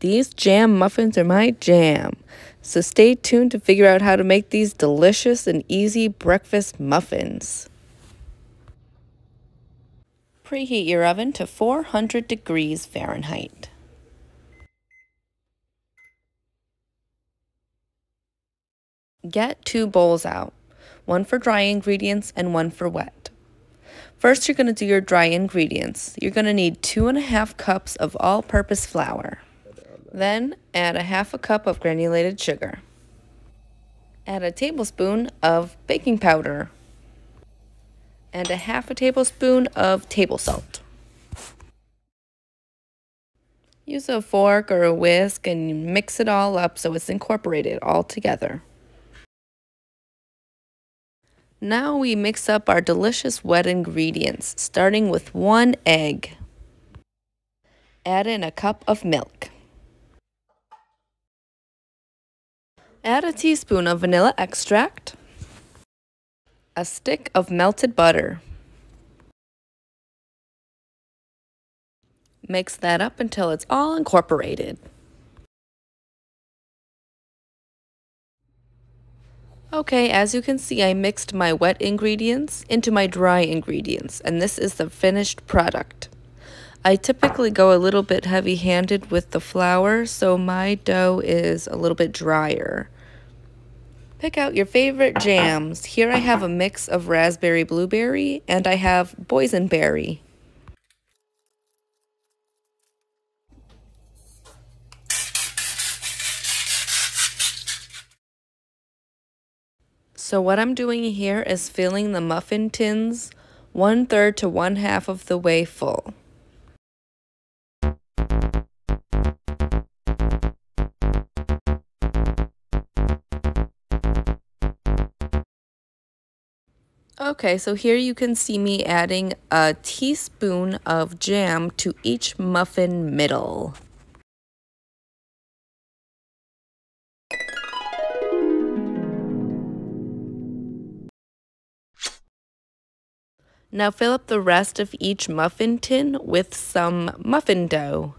These jam muffins are my jam, so stay tuned to figure out how to make these delicious and easy breakfast muffins. Preheat your oven to 400 degrees Fahrenheit. Get 2 bowls out, one for dry ingredients and one for wet. First, you're going to do your dry ingredients. You're going to need 2½ cups of all-purpose flour. Then, add a ½ cup of granulated sugar. Add a tablespoon of baking powder and a ½ tablespoon of table salt. Use a fork or a whisk and mix it all up so it's incorporated all together. Now we mix up our delicious wet ingredients, starting with 1 egg. Add in a cup of milk. Add a teaspoon of vanilla extract, a stick of melted butter. Mix that up until it's all incorporated. Okay, as you can see, I mixed my wet ingredients into my dry ingredients, and this is the finished product. I typically go a little bit heavy-handed with the flour, so my dough is a little bit drier. Pick out your favorite jams. Here I have a mix of raspberry blueberry, and I have boysenberry. So what I'm doing here is filling the muffin tins 1/3 to 1/2 of the way full. Okay, so here you can see me adding a teaspoon of jam to each muffin middle. Now fill up the rest of each muffin tin with some muffin dough.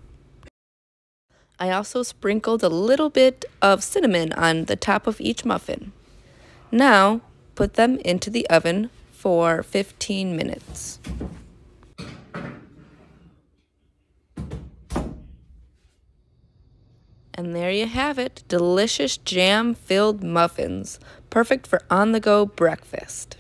I also sprinkled a little bit of cinnamon on the top of each muffin. Now put them into the oven for 15 minutes. And there you have it, delicious jam-filled muffins, perfect for on-the-go breakfast.